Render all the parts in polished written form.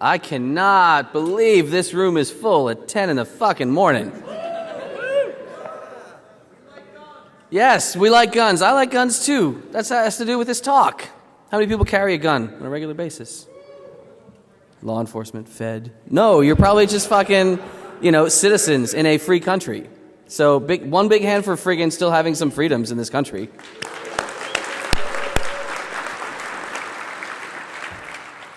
I cannot believe this room is full at 10 in the fucking morning. Yes, we like guns. I like guns too. That has to do with this talk. How many people carry a gun on a regular basis? Law enforcement, Fed. No, you're probably just fucking, citizens in a free country. So one big hand for friggin' still having some freedoms in this country.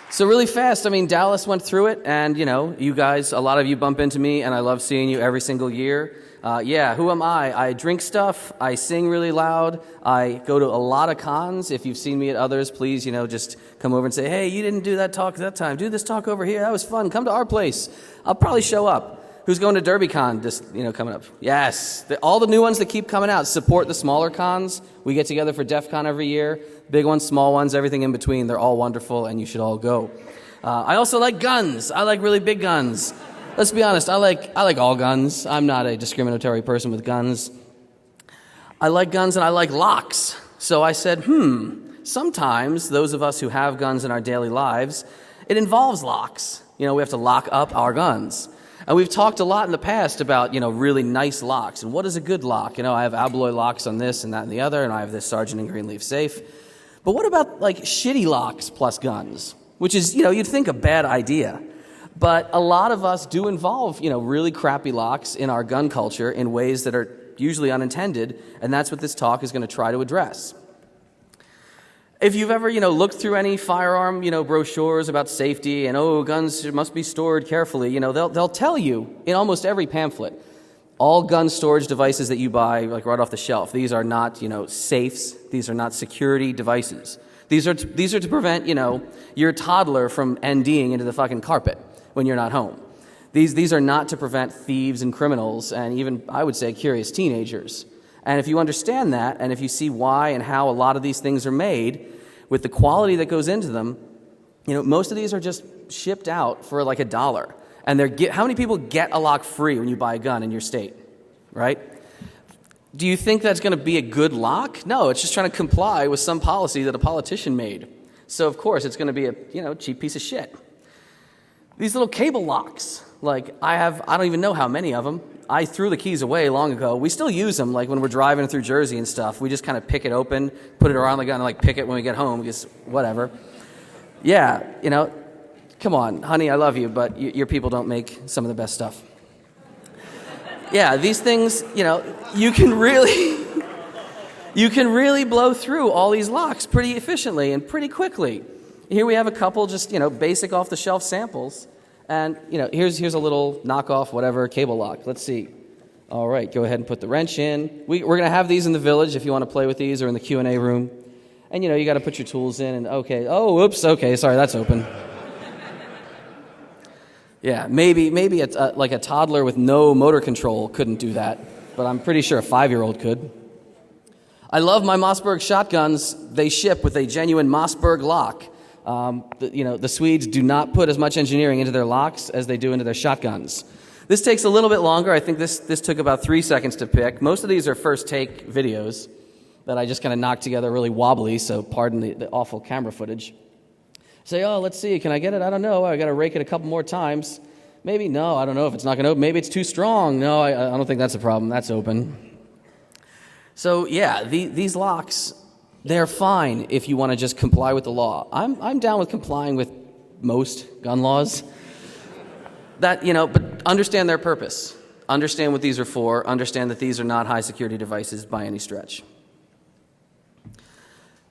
So really fast, Dallas went through it, and, you guys, a lot of you bump into me, and I love seeing you every single year. Who am I? I drink stuff, I sing really loud, I go to a lot of cons. If you've seen me at others, please, just come over and say, hey, you didn't do that talk that time. Do this talk over here. That was fun. Come to our place. I'll probably show up. Who's going to DerbyCon coming up? Yes. All the new ones that keep coming out support the smaller cons. We get together for DEFCON every year. Big ones, small ones, everything in between. They're all wonderful, and you should all go. I also like guns. I like really big guns. Let's be honest, I like all guns. I'm not a discriminatory person with guns. I like guns and I like locks. So I said, sometimes those of us who have guns in our daily lives, it involves locks. We have to lock up our guns. And we've talked a lot in the past about, really nice locks. And what is a good lock? I have alloy locks on this and that and the other, and I have this Sergeant & Greenleaf safe. But what about, shitty locks plus guns? Which is, you'd think a bad idea. But a lot of us do involve, really crappy locks in our gun culture in ways that are usually unintended, and that's what this talk is going to try to address. If you've ever, looked through any firearm, brochures about safety and, guns must be stored carefully, they'll tell you in almost every pamphlet, all gun storage devices that you buy, right off the shelf, these are not, safes. These are not security devices. These are to prevent, your toddler from NDing into the fucking carpet when you're not home. These are not to prevent thieves and criminals and even, I would say, curious teenagers. And if you understand that, and if you see why and how a lot of these things are made, with the quality that goes into them, most of these are just shipped out for $1. And how many people get a lock free when you buy a gun in your state, right? Do you think that's going to be a good lock? No, it's just trying to comply with some policy that a politician made. So, of course, it's going to be a cheap piece of shit. These little cable locks, I don't even know how many of them. I threw the keys away long ago. We still use them, when we're driving through Jersey and stuff. We just kind of pick it open, put it around the gun, and pick it when we get home, just whatever. Yeah, come on, honey, I love you, but your people don't make some of the best stuff. Yeah, these things, you can really blow through all these locks pretty efficiently and pretty quickly. Here we have a couple just, basic off-the-shelf samples. And, here's a little knockoff, whatever, cable lock. Let's see. All right, go ahead and put the wrench in. We're going to have these in the village if you want to play with these or in the Q&A room. And, you got to put your tools in and, okay. Oh, oops, okay, sorry, that's open. Yeah, maybe a toddler with no motor control couldn't do that. But I'm pretty sure a 5-year-old could. I love my Mossberg shotguns. They ship with a genuine Mossberg lock. The Swedes do not put as much engineering into their locks as they do into their shotguns. This takes a little bit longer. I think this took about 3 seconds to pick. Most of these are first take videos that I just kind of knocked together really wobbly, so pardon the awful camera footage. Say, let's see, can I get it? I don't know. I got to rake it a couple more times. Maybe, no, I don't know if it's not going to open. Maybe it's too strong. No, I don't think that's a problem. That's open. So, yeah, these locks, they're fine if you want to just comply with the law. I'm down with complying with most gun laws. But understand their purpose. Understand what these are for. Understand that these are not high security devices by any stretch.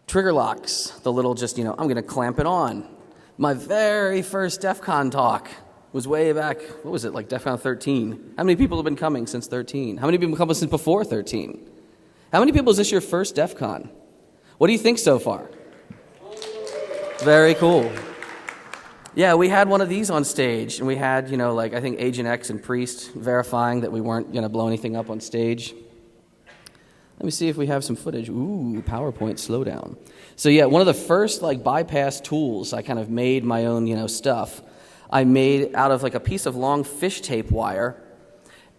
Trigger locks, the little I'm going to clamp it on. My very first DEFCON talk was way back, what was it, DEFCON 13. How many people have been coming since 13? How many people have come since before 13? How many people is this your first DEFCON? What do you think so far? Very cool. Yeah, we had one of these on stage, and we had, I think Agent X and Priest verifying that we weren't going to blow anything up on stage. Let me see if we have some footage. Ooh, PowerPoint slowdown. So yeah, one of the first bypass tools, I kind of made my own, stuff. I made out of a piece of long fish tape wire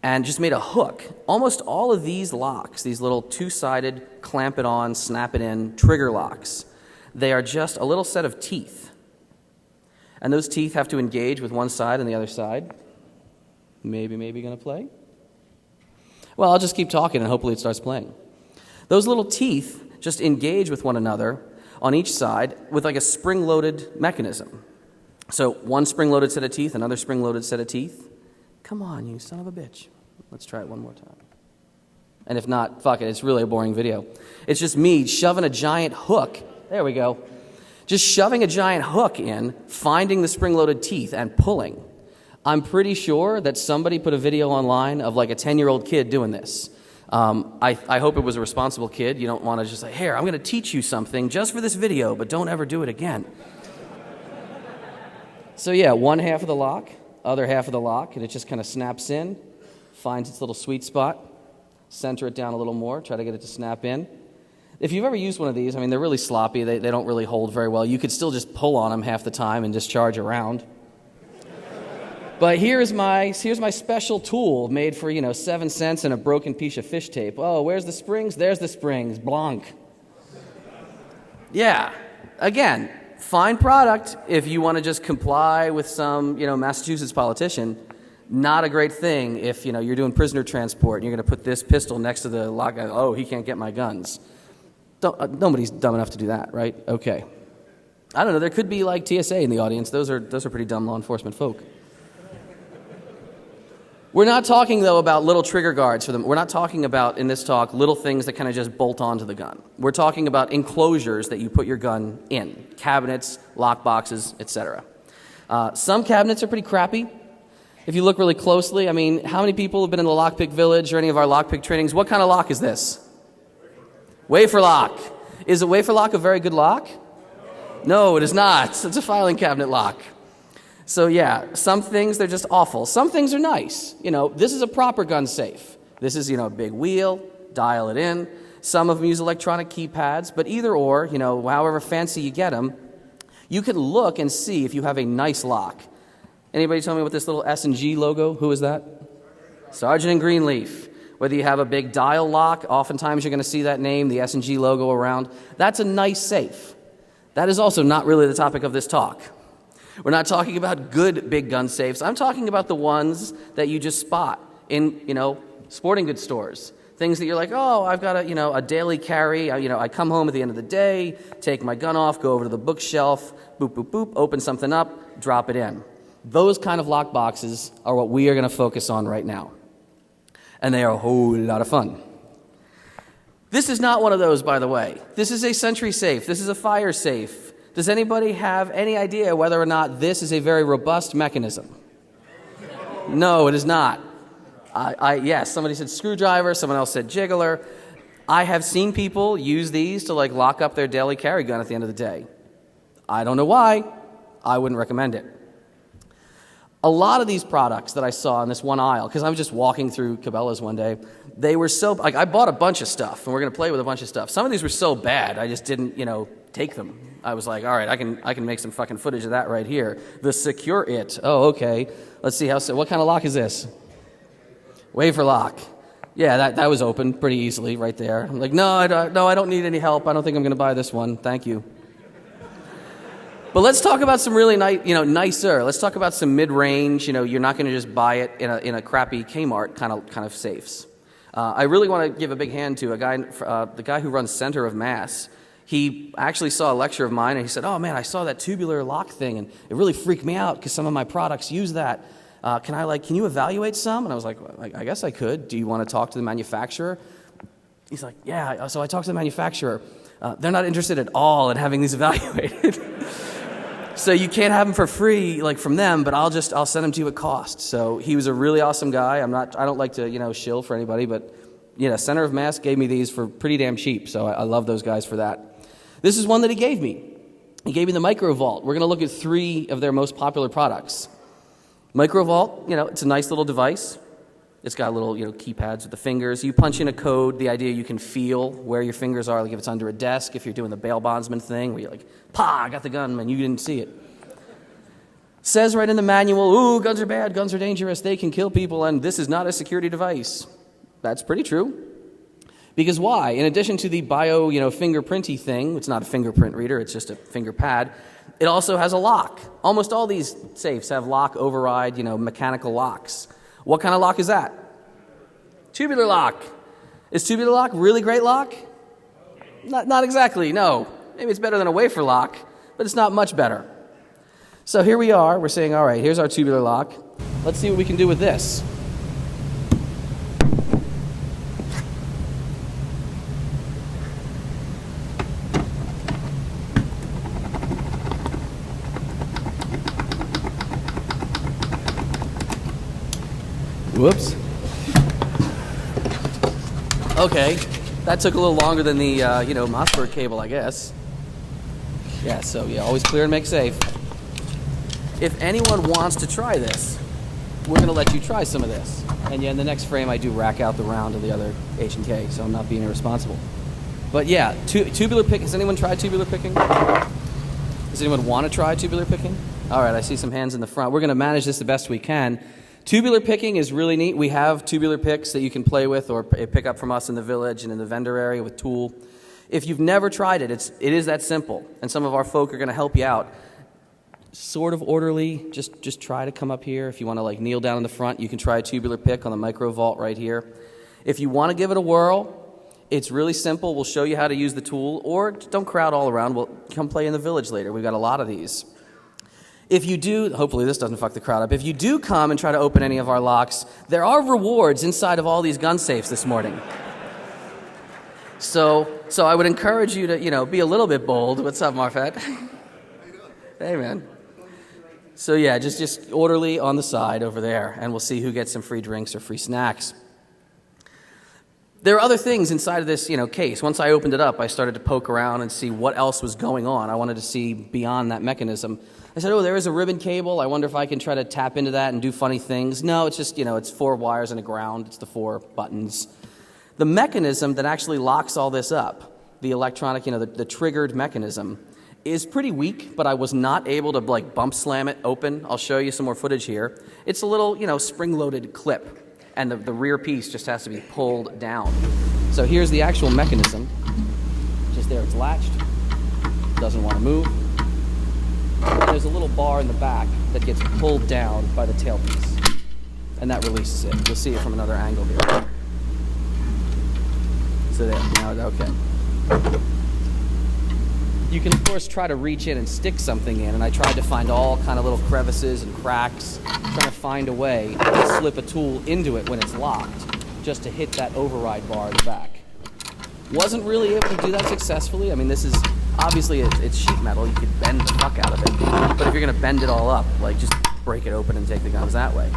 and just made a hook. Almost all of these locks, these little two-sided, clamp it on, snap it in, trigger locks, they are just a little set of teeth. And those teeth have to engage with one side and the other side. Maybe going to play? Well, I'll just keep talking and hopefully it starts playing. Those little teeth just engage with one another on each side with like a spring-loaded mechanism. So one spring-loaded set of teeth, another spring-loaded set of teeth. Come on, you son of a bitch. Let's try it one more time. And if not, fuck it, it's really a boring video. It's just me shoving a giant hook. There we go. Just shoving a giant hook in, finding the spring-loaded teeth, and pulling. I'm pretty sure that somebody put a video online of like a 10-year-old kid doing this. I hope it was a responsible kid. You don't want to just say, here, I'm going to teach you something just for this video, but don't ever do it again. So yeah, one half of the lock, other half of the lock, and it just kind of snaps in, finds its little sweet spot, center it down a little more, try to get it to snap in. If you've ever used one of these, I mean, they're really sloppy. They don't really hold very well. You could still just pull on them half the time and discharge around. But here's my special tool made for, 7 cents and a broken piece of fish tape. Oh, where's the springs? There's the springs. Blanc. Yeah. Again, fine product if you want to just comply with some, Massachusetts politician. Not a great thing if, you're doing prisoner transport and you're going to put this pistol next to the lock. Oh, he can't get my guns. Nobody's dumb enough to do that, right? Okay. I don't know. There could be like TSA in the audience. Those are pretty dumb law enforcement folk. We're not talking, though, about little trigger guards for them. We're not talking about, in this talk, little things that kind of just bolt onto the gun. We're talking about enclosures that you put your gun in, cabinets, lockboxes, etc. Some cabinets are pretty crappy. If you look really closely, I mean, how many people have been in the Lockpick Village or any of our lockpick trainings? What kind of lock is this? Wafer lock. Is a wafer lock a very good lock? No, it is not. It's a filing cabinet lock. So yeah, some things, they're just awful. Some things are nice. This is a proper gun safe. This is, a big wheel, dial it in. Some of them use electronic keypads, but either or, however fancy you get them, you can look and see if you have a nice lock. Anybody tell me what this little S&G logo, who is that? Sergeant and Greenleaf. Whether you have a big dial lock, oftentimes you're going to see that name, the S&G logo around. That's a nice safe. That is also not really the topic of this talk. We're not talking about good big gun safes. I'm talking about the ones that you just spot in, sporting goods stores. Things that you're like, oh, I've got a daily carry. I come home at the end of the day, take my gun off, go over to the bookshelf, boop, boop, boop, open something up, drop it in. Those kind of lock boxes are what we are going to focus on right now. And they are a whole lot of fun. This is not one of those, by the way. This is a Sentry safe. This is a fire safe. Does anybody have any idea whether or not this is a very robust mechanism? No, it is not. Yes, somebody said screwdriver, someone else said jiggler. I have seen people use these to lock up their daily carry gun at the end of the day. I don't know why. I wouldn't recommend it. A lot of these products that I saw in this one aisle, because I was just walking through Cabela's one day, they were so, I bought a bunch of stuff, and we're going to play with a bunch of stuff. Some of these were so bad, I just didn't, take them. I was like, all right, I can make some fucking footage of that right here. The Secure It. Oh, okay. Let's see what kind of lock is this? Wafer lock. Yeah, that was open pretty easily right there. I'm like, no, I don't need any help. I don't think I'm going to buy this one. Thank you. But let's talk about some really nicer. Let's talk about some mid-range. You're not going to just buy it in a crappy Kmart kind of safes. I really want to give a big hand to the guy who runs Center of Mass. He actually saw a lecture of mine, and he said, oh, man, I saw that tubular lock thing, and it really freaked me out because some of my products use that. Can you evaluate some? And I was like, I guess I could. Do you want to talk to the manufacturer? He's like, yeah. So I talked to the manufacturer. They're not interested at all in having these evaluated. So you can't have them for free, from them, but I'll send them to you at cost. So he was a really awesome guy. I don't like to, shill for anybody, but, Center of Mass gave me these for pretty damn cheap. So I love those guys for that. This is one that he gave me. He gave me the Microvault. We're going to look at 3 of their most popular products. Microvault, it's a nice little device. It's got little, keypads with the fingers. You punch in a code, the idea you can feel where your fingers are, like if it's under a desk, if you're doing the bail bondsman thing, where you're like, I got the gun, and you didn't see it. Says right in the manual, ooh, guns are bad, guns are dangerous, they can kill people, and this is not a security device. That's pretty true. Because why? In addition to the fingerprinty thing, it's not a fingerprint reader, it's just a finger pad, it also has a lock. Almost all these safes have lock override, mechanical locks. What kind of lock is that? Tubular lock. Is tubular lock really great lock? Not exactly, no. Maybe it's better than a wafer lock, but it's not much better. So here we are, we're saying, all right, here's our tubular lock. Let's see what we can do with this. Whoops. Okay, that took a little longer than the, Mossberg cable, I guess. Yeah, so always clear and make safe. If anyone wants to try this, we're going to let you try some of this. And in the next frame, I do rack out the round of the other H&K, so I'm not being irresponsible. But yeah, tubular pick. Has anyone tried tubular picking? Does anyone want to try tubular picking? All right, I see some hands in the front. We're going to manage this the best we can. Tubular picking is really neat. We have tubular picks that you can play with or pick up from us in the village and in the vendor area with tool. If you've never tried it, it is that simple. And some of our folk are going to help you out. Sort of orderly. Just try to come up here. If you want to kneel down in the front, you can try a tubular pick on the Microvault right here. If you want to give it a whirl, it's really simple. We'll show you how to use the tool, or don't crowd all around. We'll come play in the village later. We've got a lot of these. If you do, hopefully this doesn't fuck the crowd up. If you do come and try to open any of our locks, there are rewards inside of all these gun safes this morning. So I would encourage you to, be a little bit bold. What's up, Marfet? Hey, man. So yeah, just orderly on the side over there, and we'll see who gets some free drinks or free snacks. There are other things inside of this, case. Once I opened it up, I started to poke around and see what else was going on. I wanted to see beyond that mechanism. I said, there is a ribbon cable. I wonder if I can try to tap into that and do funny things. No, it's just, it's 4 wires and a ground. It's the 4 buttons. The mechanism that actually locks all this up, the electronic, the triggered mechanism, is pretty weak, but I was not able to, bump slam it open. I'll show you some more footage here. It's a little, spring-loaded clip, and the rear piece just has to be pulled down. So here's the actual mechanism. Just there, it's latched. Doesn't want to move. And there's a little bar in the back that gets pulled down by the tailpiece, and that releases it. You'll see it from another angle here. So there, now okay. You can, of course, try to reach in and stick something in, and I tried to find all kind of little crevices and cracks, trying to find a way to slip a tool into it when it's locked, just to hit that override bar in the back. Wasn't really able to do that successfully. I mean, this is, obviously, it's sheet metal. You could bend the fuck out of it. But if you're going to bend it all up, just break it open and take the guns that way.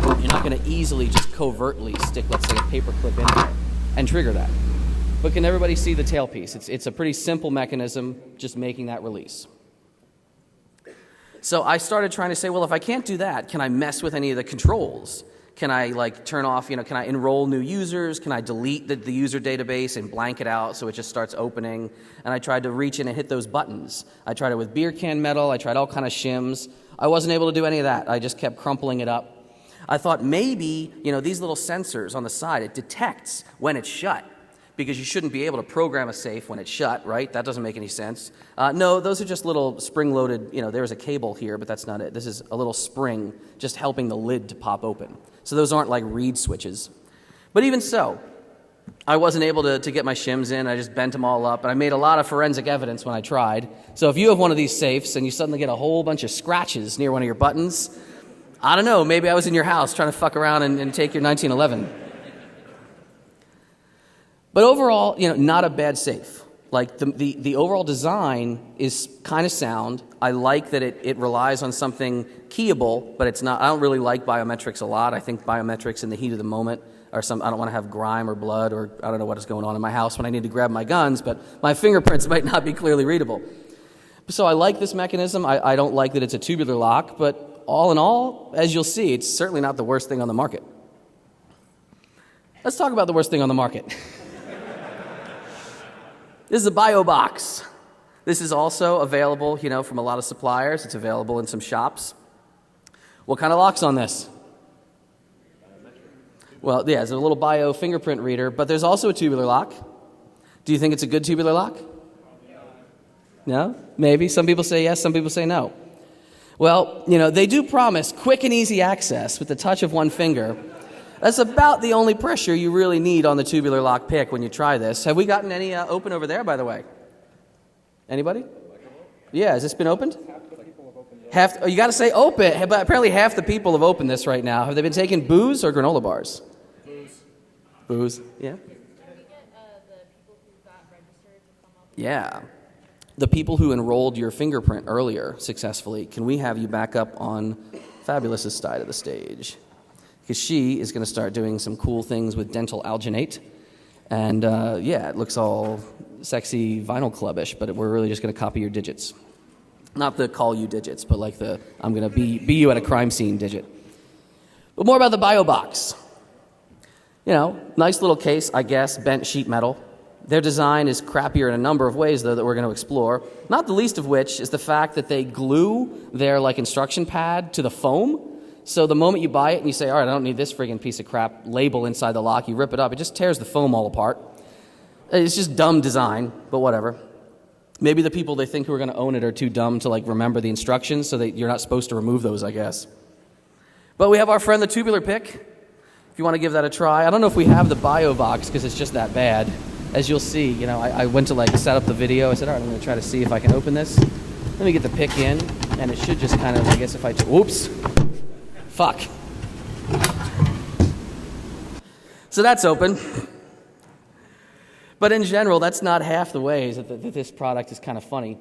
You're not going to easily just covertly stick, let's say, a paper clip in there and trigger that. But can everybody see the tailpiece? It's a pretty simple mechanism, just making that release. So I started trying to say, well, if I can't do that, can I mess with any of the controls? Can I turn off, can I enroll new users? Can I delete the user database and blank it out so it just starts opening? And I tried to reach in and hit those buttons. I tried it with beer can metal. I tried all kind of shims. I wasn't able to do any of that. I just kept crumpling it up. I thought maybe, these little sensors on the side, it detects when it's shut, because you shouldn't be able to program a safe when it's shut, right? That doesn't make any sense. No, those are just little spring-loaded, there's a cable here, but that's not it. This is a little spring just helping the lid to pop open. So those aren't like reed switches. But even so, I wasn't able to get my shims in. I just bent them all up, and I made a lot of forensic evidence when I tried. So if you have one of these safes and you suddenly get a whole bunch of scratches near one of your buttons, I don't know, maybe I was in your house trying to fuck around and take your 1911. But overall, not a bad safe. The overall design is kind of sound. I like that it relies on something keyable, but it's not. I don't really like biometrics a lot. I think biometrics in the heat of the moment are I don't want to have grime or blood, or I don't know what is going on in my house when I need to grab my guns, but my fingerprints might not be clearly readable. So I like this mechanism. I don't like that it's a tubular lock, but all in all, as you'll see, it's certainly not the worst thing on the market. Let's talk about the worst thing on the market. This is a Biobox. This is also available, from a lot of suppliers. It's available in some shops. What kind of lock's on this? Well, yeah, it's a little bio fingerprint reader, but there's also a tubular lock. Do you think it's a good tubular lock? No? Maybe. Some people say yes, some people say no. Well, they do promise quick and easy access with the touch of one finger. That's about the only pressure you really need on the tubular lock pick when you try this. Have we gotten any open over there, by the way? Anybody? Yeah, has this been opened? You got to say open, but apparently half the people have opened this right now. Have they been taking booze or granola bars? Booze, yeah. Can we get the people who got registered to come up? Yeah. The people who enrolled your fingerprint earlier successfully, can we have you back up on Fabulous's side of the stage? Because she is going to start doing some cool things with dental alginate. And it looks all sexy vinyl clubbish, but we're really just going to copy your digits. Not the call you digits, but like the I'm going to be you at a crime scene digit. But more about the Biobox. Nice little case, I guess, bent sheet metal. Their design is crappier in a number of ways, though, that we're going to explore. Not the least of which is the fact that they glue their instruction pad to the foam. So the moment you buy it and you say, all right, I don't need this friggin' piece of crap label inside the lock, you rip it up, it just tears the foam all apart. It's just dumb design, but whatever. Maybe the people they think who are going to own it are too dumb to remember the instructions, so that you're not supposed to remove those, I guess. But we have our friend the tubular pick. If you want to give that a try. I don't know if we have the Biobox because it's just that bad. As you'll see, I went to set up the video. I said, all right, I'm going to try to see if I can open this. Let me get the pick in, and it should just kind of, I guess if I... Whoops. Fuck. So that's open. But in general, that's not half the ways that this product is kind of funny.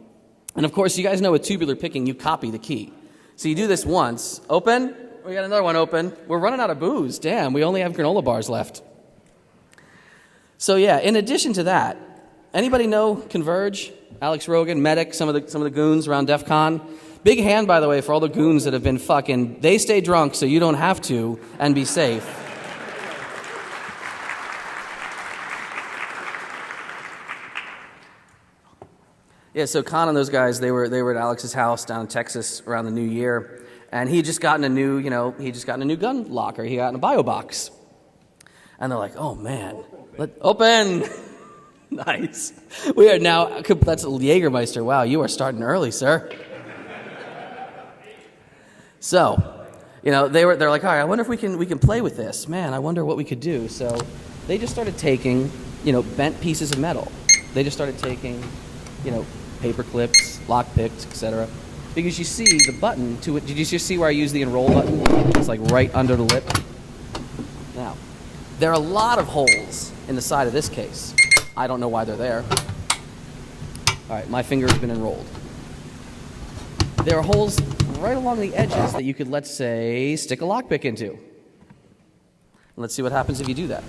And of course, you guys know with tubular picking, you copy the key. So you do this once. Open. We got another one open. We're running out of booze. Damn, we only have granola bars left. So yeah, in addition to that, anybody know Converge, Alex Rogan, Medic, some of the goons around DEFCON? Big hand, by the way, for all the goons that have been they stay drunk so you don't have to and be safe. Yeah, so Con and those guys, they were at Alex's house down in Texas around the New Year, and he had just gotten a new gun locker. He got in a Biobox. And they're like, oh man, open. Nice. We are now, that's Jägermeister. Wow, you are starting early, sir. So, they're like, all right, I wonder if we can play with this. Man, I wonder what we could do. So they just started taking, bent pieces of metal. They just started taking, paper clips, lock picks, etc. Because you see the button to it. Did you just see where I use the enroll button? It's right under the lip. Now, there are a lot of holes in the side of this case. I don't know why they're there. All right, my finger has been enrolled. There are holes right along the edges that you could, let's say, stick a lockpick into. Let's see what happens if you do that.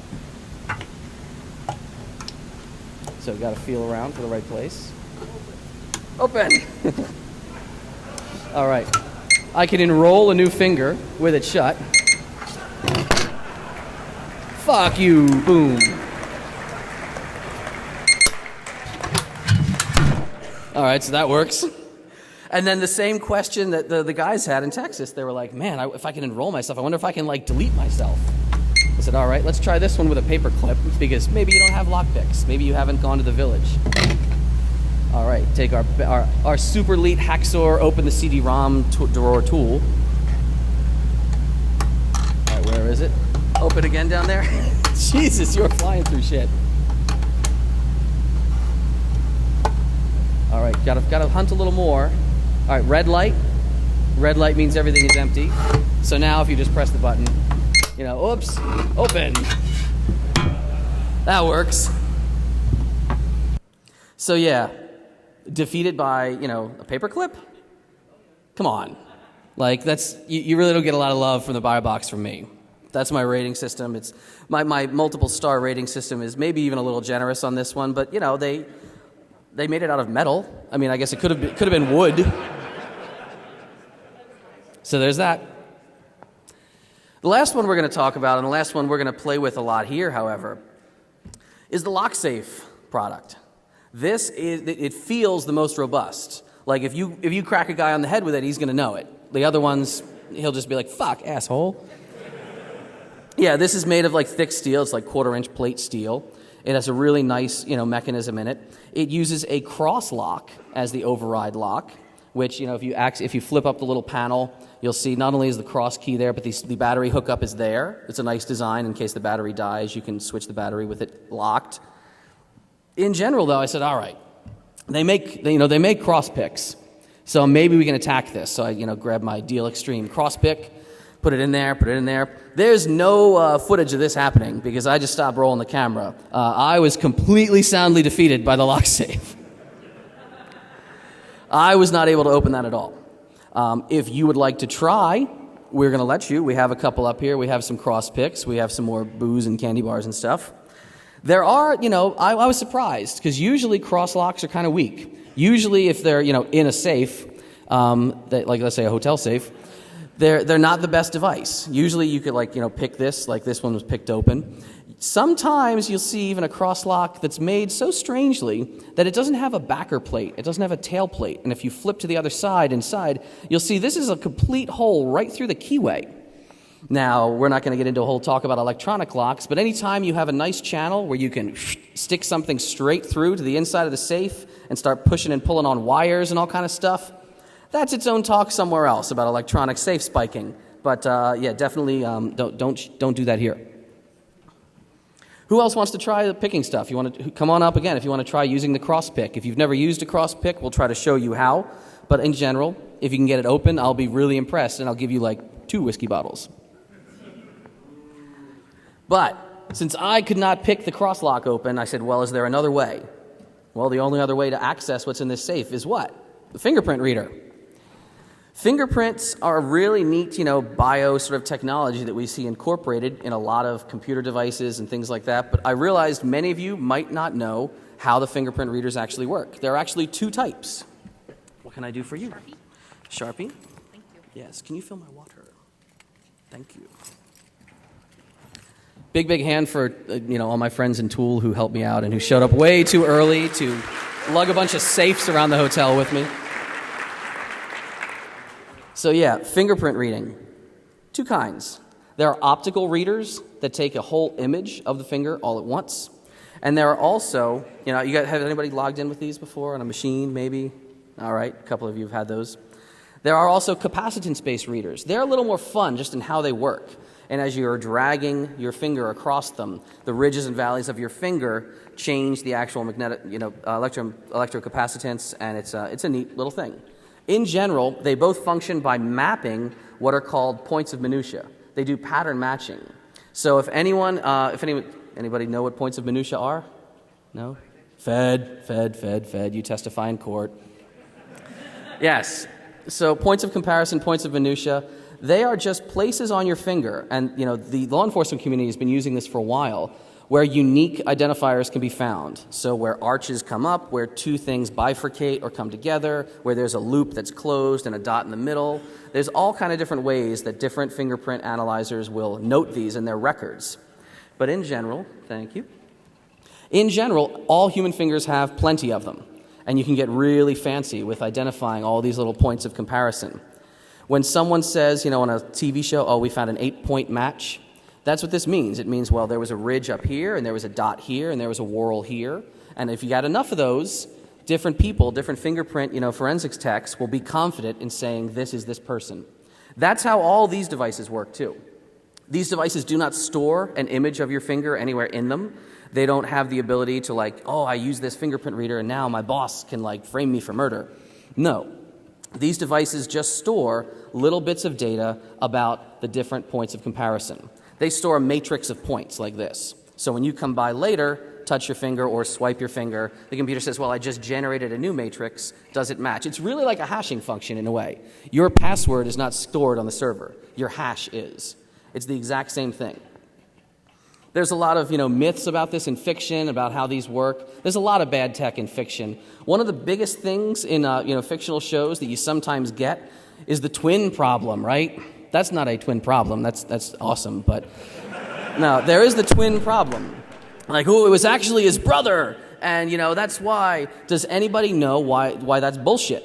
So got to feel around for the right place. Open! All right. I can enroll a new finger with it shut. Fuck you, boom. All right, so that works. And then the same question that the guys had in Texas. They were like, man, if I can enroll myself, I wonder if I can delete myself. I said, all right, let's try this one with a paper clip, because maybe you don't have lockpicks. Maybe you haven't gone to the village. All right, take our super elite hacksaw, open the CD-ROM drawer tool. All right, where is it? Open again down there. Jesus, you're flying through shit. All right, gotta hunt a little more. All right, red light. Red light means everything is empty. So now if you just press the button, oops, open. That works. So yeah, defeated by, a paper clip? Come on. That's, you really don't get a lot of love from the Biobox from me. That's my rating system. It's my multiple star rating system is maybe even a little generous on this one, but they made it out of metal. I mean, I guess it could have been wood. So there's that. The last one we're going to talk about, and the last one we're going to play with a lot here, however, is the Locksafe product. It feels the most robust. If you crack a guy on the head with it, he's going to know it. The other ones, he'll just be like, fuck, asshole. Yeah, this is made of like thick steel. It's like 1/4-inch plate steel. It has a really nice, mechanism in it. It uses a cross lock as the override lock, which, if you flip up the little panel, you'll see not only is the cross key there, but the battery hookup is there. It's a nice design. In case the battery dies, you can switch the battery with it locked. In general, though, I said, all right, they make cross picks, so maybe we can attack this. So I, grabbed my Deal Extreme cross pick, put it in there. There's no footage of this happening because I just stopped rolling the camera. I was completely soundly defeated by the Locksafe. I was not able to open that at all. If you would like to try, we're going to let you. We have a couple up here. We have some cross picks. We have some more booze and candy bars and stuff. There are, I was surprised because usually cross locks are kind of weak. Usually if they're, in a safe, like let's say a hotel safe, they're not the best device. Usually you could pick this, like this one was picked open. Sometimes you'll see even a cross lock that's made so strangely that it doesn't have a backer plate. It doesn't have a tail plate. And if you flip to the other side inside, you'll see this is a complete hole right through the keyway. Now, we're not going to get into a whole talk about electronic locks, but anytime you have a nice channel where you can stick something straight through to the inside of the safe and start pushing and pulling on wires and all kind of stuff, that's its own talk somewhere else about electronic safe spiking. But definitely don't do that here. Who else wants to try the picking stuff? You want to come on up again if you want to try using the cross pick. If you've never used a cross pick, we'll try to show you how. But in general, if you can get it open, I'll be really impressed, and I'll give you like 2 whiskey bottles. But since I could not pick the cross lock open, I said, well, is there another way? Well, the only other way to access what's in this safe is what? The fingerprint reader. Fingerprints are a really neat, bio sort of technology that we see incorporated in a lot of computer devices and things like that. But I realized many of you might not know how the fingerprint readers actually work. There are actually 2 types. What can I do for you? Sharpie? Thank you. Yes. Can you fill my water? Thank you. Big hand for, all my friends in Tool who helped me out and who showed up way too early to lug a bunch of safes around the hotel with me. So yeah, fingerprint reading. 2 kinds. There are optical readers that take a whole image of the finger all at once. And there are also, have anybody logged in with these before on a machine, maybe? All right, a couple of you have had those. There are also capacitance-based readers. They're a little more fun just in how they work. And as you're dragging your finger across them, the ridges and valleys of your finger change the actual magnetic, electrocapacitance, and it's a neat little thing. In general, they both function by mapping what are called points of minutia. They do pattern matching. So if anybody know what points of minutia are? No? Fed. You testify in court. Yes. So points of comparison, points of minutia, they are just places on your finger. And, the law enforcement community has been using this for a while, where unique identifiers can be found. So where arches come up, where 2 things bifurcate or come together, where there's a loop that's closed and a dot in the middle. There's all kind of different ways that different fingerprint analyzers will note these in their records. But in general, thank you. In general, all human fingers have plenty of them. And you can get really fancy with identifying all these little points of comparison. When someone says, on a TV show, oh, we found an 8-point match, that's what this means. It means, well, there was a ridge up here, and there was a dot here, and there was a whorl here. And if you got enough of those, different people, different fingerprint, forensics techs will be confident in saying this is this person. That's how all these devices work, too. These devices do not store an image of your finger anywhere in them. They don't have the ability to I use this fingerprint reader, and now my boss can frame me for murder. No. These devices just store little bits of data about the different points of comparison. They store a matrix of points like this. So when you come by later, touch your finger or swipe your finger, the computer says, well, I just generated a new matrix. Does it match? It's really like a hashing function in a way. Your password is not stored on the server. Your hash is. It's the exact same thing. There's a lot of, myths about this in fiction, about how these work. There's a lot of bad tech in fiction. One of the biggest things in, fictional shows that you sometimes get is the twin problem, right? That's not a twin problem. That's awesome, but no, there is the twin problem. It was actually his brother, and, that's why. Does anybody know why that's bullshit?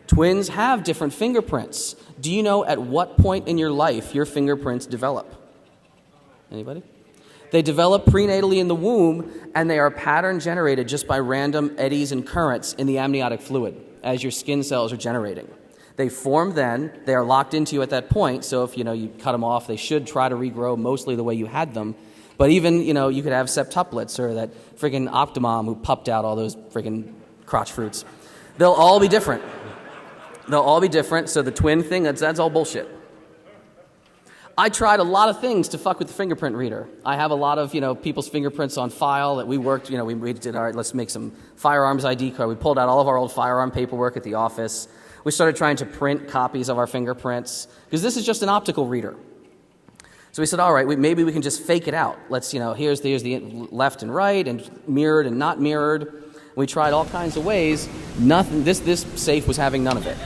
Twins have different fingerprints. Do you know at what point in your life your fingerprints develop? Anybody? They develop prenatally in the womb, and they are pattern generated just by random eddies and currents in the amniotic fluid as your skin cells are generating. They form then, they are locked into you at that point, so if you cut them off, they should try to regrow mostly the way you had them. But even, you could have septuplets or that friggin' Optimum who pupped out all those friggin' crotch fruits. They'll all be different. They'll all be different, so the twin thing, that's all bullshit. I tried a lot of things to fuck with the fingerprint reader. I have a lot of, people's fingerprints on file that we worked, we did, all right, let's make some firearms ID card. We pulled out all of our old firearm paperwork at the office. We started trying to print copies of our fingerprints, because this is just an optical reader. So we said, all right, maybe we can just fake it out. Let's, here's the left and right, and mirrored and not mirrored. We tried all kinds of ways. Nothing. This safe was having none of it.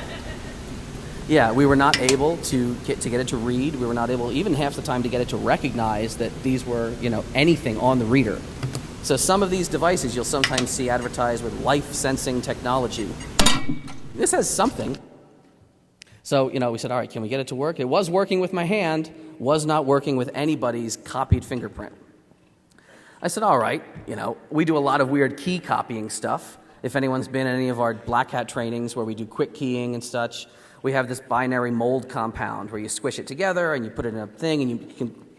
Yeah, we were not able to get it to read. We were not able, even half the time, to get it to recognize that these were, anything on the reader. So some of these devices you'll sometimes see advertised with life-sensing technology. This has something. So, we said, all right, can we get it to work? It was working with my hand, was not working with anybody's copied fingerprint. I said, all right, we do a lot of weird key copying stuff. If anyone's been in any of our black hat trainings where we do quick keying and such, we have this binary mold compound where you squish it together and you put it in a thing and you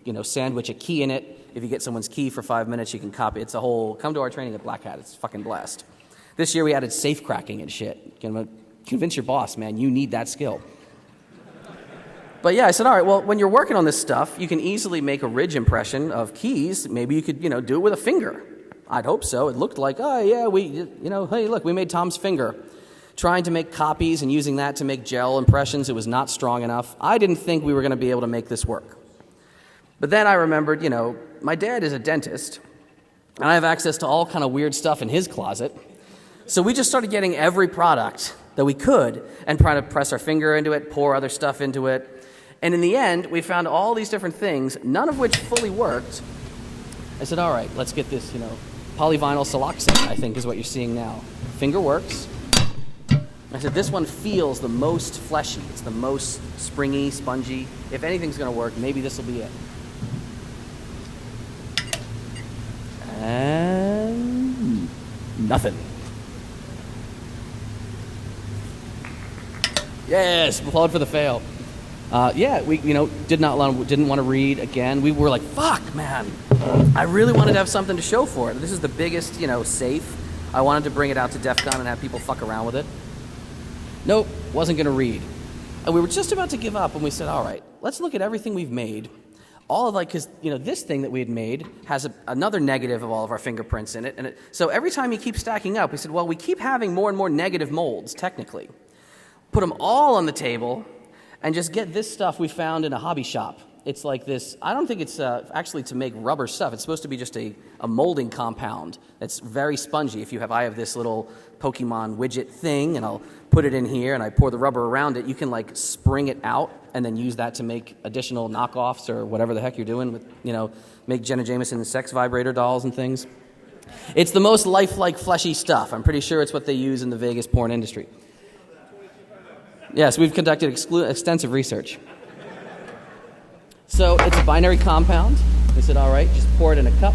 can, sandwich a key in it. If you get someone's key for 5 minutes, you can copy. It's a whole, come to our training at Black Hat. It's fucking blast. This year we added safe cracking and shit. Convince your boss, man, you need that skill. But yeah, I said, all right, well, when you're working on this stuff, you can easily make a ridge impression of keys. Maybe you could, do it with a finger. I'd hope so. It looked like, oh, yeah, hey, look, we made Tom's finger. Trying to make copies and using that to make gel impressions, it was not strong enough. I didn't think we were going to be able to make this work. But then I remembered, my dad is a dentist, and I have access to all kind of weird stuff in his closet. So we just started getting every product that we could and trying to press our finger into it, pour other stuff into it. And in the end, we found all these different things, none of which fully worked. I said, all right, let's get this, polyvinyl siloxane, I think is what you're seeing now. Finger works. I said, this one feels the most fleshy. It's the most springy, spongy. If anything's going to work, maybe this will be it. And nothing. Yes, applaud for the fail. We didn't want to read again. We were like, fuck, man. I really wanted to have something to show for it. This is the biggest, safe. I wanted to bring it out to DEFCON and have people fuck around with it. Nope, wasn't going to read. And we were just about to give up, and we said, all right, let's look at everything we've made. All of because, this thing that we had made has another negative of all of our fingerprints in it. So every time you keep stacking up, we said, well, we keep having more and more negative molds, technically. Put them all on the table and just get this stuff we found in a hobby shop. It's like this, I don't think it's actually to make rubber stuff. It's supposed to be just a molding compound that's very spongy. I have this little Pokemon widget thing, and I'll put it in here, and I pour the rubber around it. You can, spring it out and then use that to make additional knockoffs or whatever the heck you're doing with, make Jenna Jameson sex vibrator dolls and things. It's the most lifelike, fleshy stuff. I'm pretty sure it's what they use in the Vegas porn industry. Yes, we've conducted extensive research. So it's a binary compound. We said, all right, just pour it in a cup.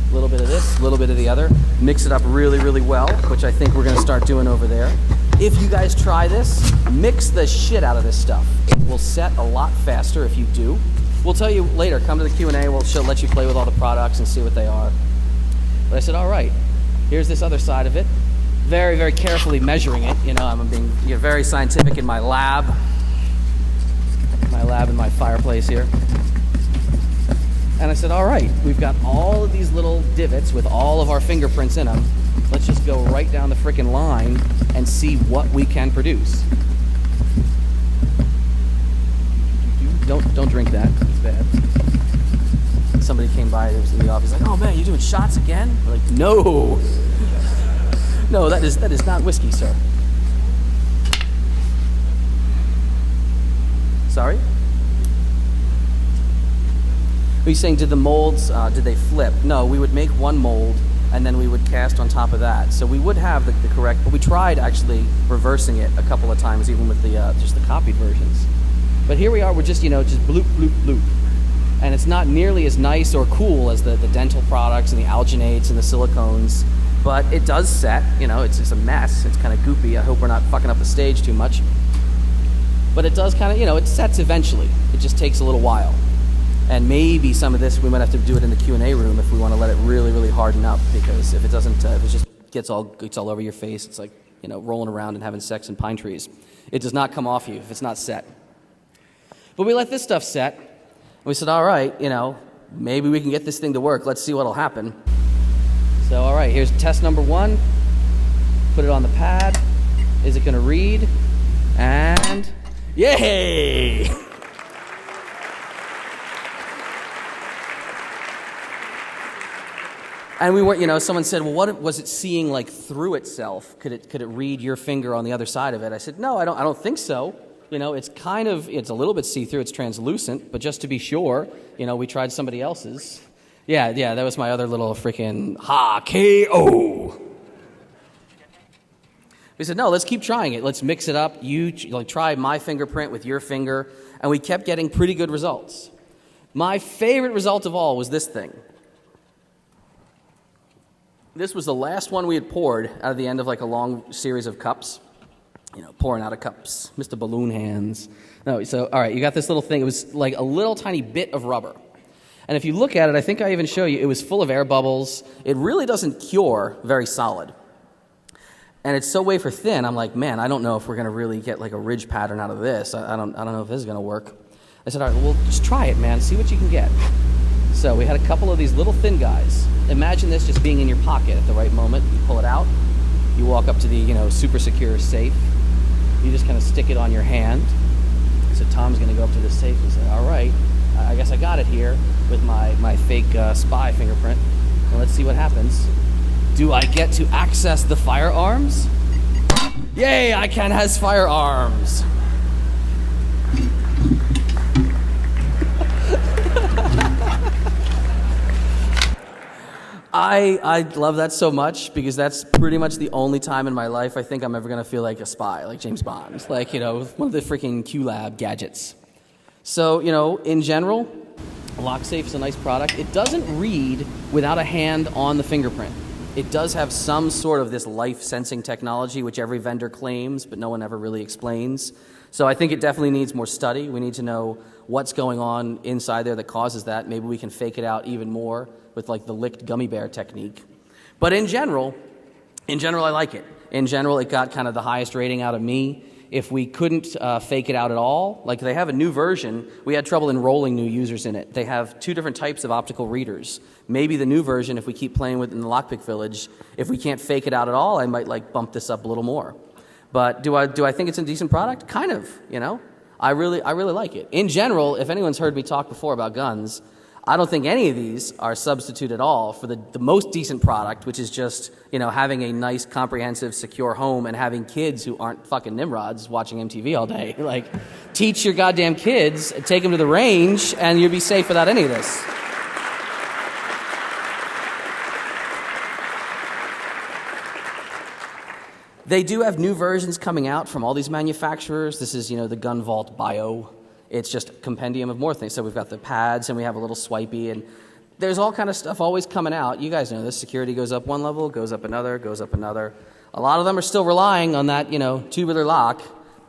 A little bit of this, a little bit of the other. Mix it up really, really well, which I think we're going to start doing over there. If you guys try this, mix the shit out of this stuff. It will set a lot faster if you do. We'll tell you later. Come to the Q&A. She'll let you play with all the products and see what they are. But I said, all right, here's this other side of it. Very, very carefully measuring it. I'm being very scientific in my lab. In my fireplace here. And I said, all right, we've got all of these little divots with all of our fingerprints in them. Let's just go right down the frickin' line and see what we can produce. Don't drink that. It's bad. Somebody came by in the office like, oh man, you doing shots again? We're like, no. No, that is not whiskey, sir. Sorry? Are you saying, did the molds, did they flip? No, we would make one mold, and then we would cast on top of that. So we would have the correct, but we tried actually reversing it a couple of times, even with the just the copied versions. But here we are, we're just, just bloop, bloop, bloop. And it's not nearly as nice or cool as the dental products and the alginates and the silicones, but it does set, it's a mess. It's kind of goopy. I hope we're not fucking up the stage too much. But it does kind of, it sets eventually. It just takes a little while. And maybe some of this, we might have to do it in the Q&A room if we want to let it really, really harden up, because if it doesn't, if it just gets all over your face, it's like, rolling around and having sex in pine trees. It does not come off you if it's not set. But we let this stuff set, and we said, all right, maybe we can get this thing to work. Let's see what'll happen. So, all right, here's test number 1. Put it on the pad. Is it going to read? And yay! And we weren't, someone said, well, what was it seeing like through itself? Could it read your finger on the other side of it? I said, no, I don't think so. It's it's a little bit see-through, it's translucent, but just to be sure, we tried somebody else's. Yeah, that was my other little freaking KO. We said, no, let's keep trying it. Let's mix it up. You try my fingerprint with your finger, and we kept getting pretty good results. My favorite result of all was this thing. This was the last one we had poured out of the end of a long series of cups. Pouring out of cups. Mr. Balloon Hands. No, so, all right, you got this little thing. It was like a little tiny bit of rubber. And if you look at it, I think I even show you, it was full of air bubbles. It really doesn't cure very solid. And it's so wafer thin, I'm like, man, I don't know if we're going to really get a ridge pattern out of this. I don't know if this is going to work. I said, all right, well, just try it, man. See what you can get. So we had a couple of these little thin guys. Imagine this just being in your pocket at the right moment. You pull it out. You walk up to the, super secure safe. You just kind of stick it on your hand. So Tom's going to go up to the safe and say, all right, I guess I got it here with my fake spy fingerprint. Well, let's see what happens. Do I get to access the firearms? Yay, I can has firearms. I love that so much because that's pretty much the only time in my life I think I'm ever going to feel like a spy, like James Bond, one of the freaking Q-Lab gadgets. So, in general, Locksafe is a nice product. It doesn't read without a hand on the fingerprint. It does have some sort of this life-sensing technology, which every vendor claims, but no one ever really explains. So I think it definitely needs more study. We need to know what's going on inside there that causes that. Maybe we can fake it out even more with the licked gummy bear technique. But in general, I like it. In general, it got kind of the highest rating out of me. If we couldn't fake it out at all, they have a new version, we had trouble enrolling new users in it. They have 2 different types of optical readers. Maybe the new version, if we keep playing with in the Lockpick Village, if we can't fake it out at all, I might bump this up a little more. But do I think it's a decent product? Kind of, I really like it. In general, if anyone's heard me talk before about guns, I don't think any of these are a substitute at all for the most decent product, which is just, having a nice, comprehensive, secure home and having kids who aren't fucking nimrods watching MTV all day. Teach your goddamn kids, take them to the range, and you'll be safe without any of this. They do have new versions coming out from all these manufacturers. This is, the Gun Vault Bio. It's just a compendium of more things. So we've got the pads, and we have a little swipey, and there's all kind of stuff always coming out. You guys know this. Security goes up one level, goes up another, goes up another. A lot of them are still relying on that, tubular lock.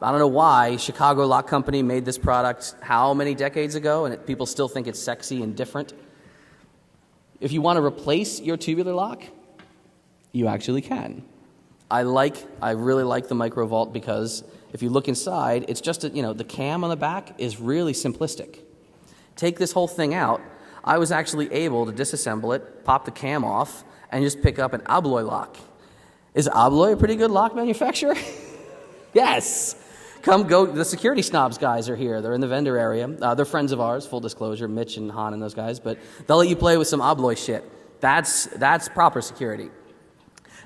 I don't know why Chicago Lock Company made this product how many decades ago, and people still think it's sexy and different. If you want to replace your tubular lock, you actually can. I really like the Microvault because if you look inside, it's just, the cam on the back is really simplistic. Take this whole thing out. I was actually able to disassemble it, pop the cam off, and just pick up an Abloy lock. Is Abloy a pretty good lock manufacturer? Yes. Come go. The security snobs guys are here. They're in the vendor area. They're friends of ours, full disclosure, Mitch and Han and those guys. But they'll let you play with some Abloy shit. That's proper security.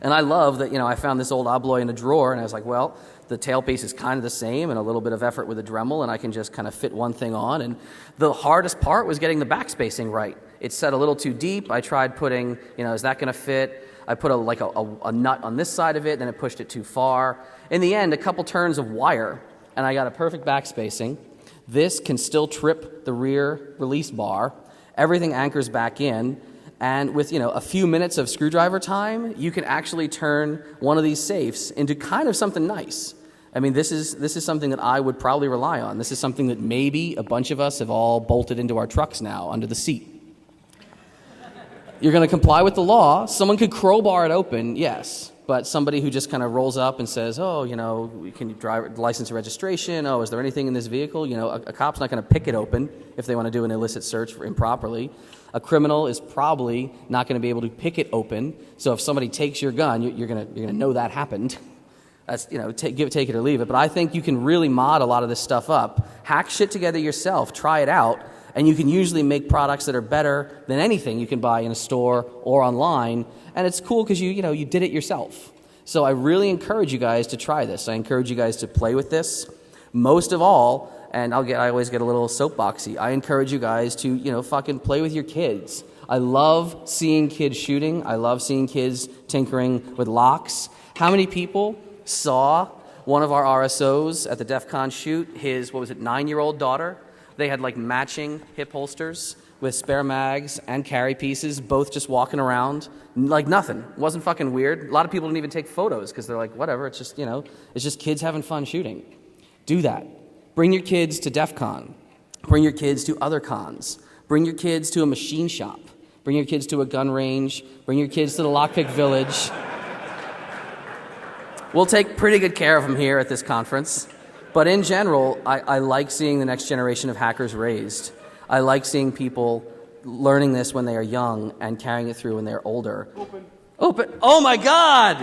And I love that, I found this old Abloy in a drawer, and I was like, well, the tailpiece is kind of the same and a little bit of effort with a Dremel, and I can just kind of fit one thing on. And the hardest part was getting the back spacing right. It's set a little too deep. I tried putting, is that going to fit? I put a nut on this side of it, then it pushed it too far. In the end, a couple turns of wire, and I got a perfect backspacing. This can still trip the rear release bar. Everything anchors back in, and with a few minutes of screwdriver time, you can actually turn one of these safes into kind of something nice. I mean, this is something that I would probably rely on. This is something that maybe a bunch of us have all bolted into our trucks now under the seat. You're going to comply with the law. Someone could crowbar it open, yes. But somebody who just kind of rolls up and says, oh, can you drive license and registration? Oh, is there anything in this vehicle? A cop's not going to pick it open if they want to do an illicit search improperly. A criminal is probably not going to be able to pick it open. So if somebody takes your gun, you're going to know that happened. That's, take it or leave it. But I think you can really mod a lot of this stuff up. Hack shit together yourself. Try it out. And you can usually make products that are better than anything you can buy in a store or online. And it's cool because you did it yourself. So I really encourage you guys to try this. I encourage you guys to play with this. Most of all, and I always get a little soapboxy, I encourage you guys to, fucking play with your kids. I love seeing kids shooting. I love seeing kids tinkering with locks. How many people saw one of our RSOs at the DEFCON shoot, his, 9-year-old daughter? They had matching hip holsters with spare mags and carry pieces, both just walking around like nothing. It wasn't fucking weird. A lot of people didn't even take photos because they're like, whatever, it's just kids having fun shooting. Do that. Bring your kids to DEF CON. Bring your kids to other cons. Bring your kids to a machine shop. Bring your kids to a gun range. Bring your kids to the Lockpick Village. We'll take pretty good care of them here at this conference. But in general, I like seeing the next generation of hackers raised. I like seeing people learning this when they are young and carrying it through when they're older. Open. Oh my God!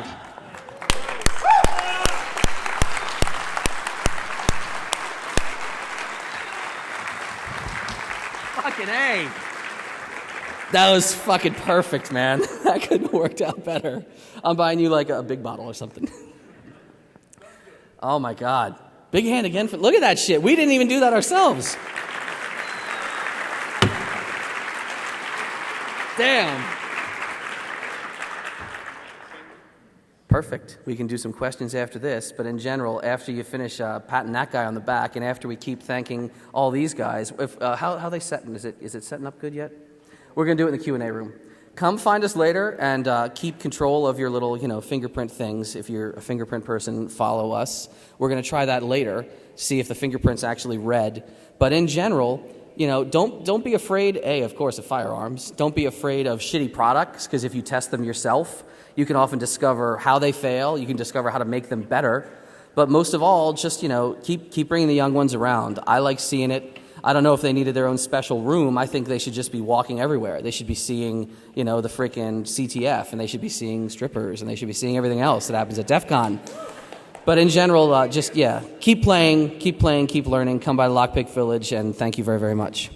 Fucking A! That was fucking perfect, man. That could have worked out better. I'm buying you a big bottle or something. Oh my God. Big hand again. Look at that shit. We didn't even do that ourselves. Damn. Perfect. We can do some questions after this, but in general, after you finish patting that guy on the back, and after we keep thanking all these guys, how are they setting? Is it setting up good yet? We're going to do it in the Q&A room. Come find us later and keep control of your little, fingerprint things. If you're a fingerprint person, follow us. We're going to try that later, see if the fingerprint's actually red. But in general, don't be afraid, of course, of firearms. Don't be afraid of shitty products, because if you test them yourself, you can often discover how they fail. You can discover how to make them better. But most of all, just, keep bringing the young ones around. I like seeing it. I don't know if they needed their own special room. I think they should just be walking everywhere. They should be seeing, the freaking CTF, and they should be seeing strippers, and they should be seeing everything else that happens at DEF CON. But in general, keep playing, keep learning. Come by the Lockpick Village, and thank you very, very much.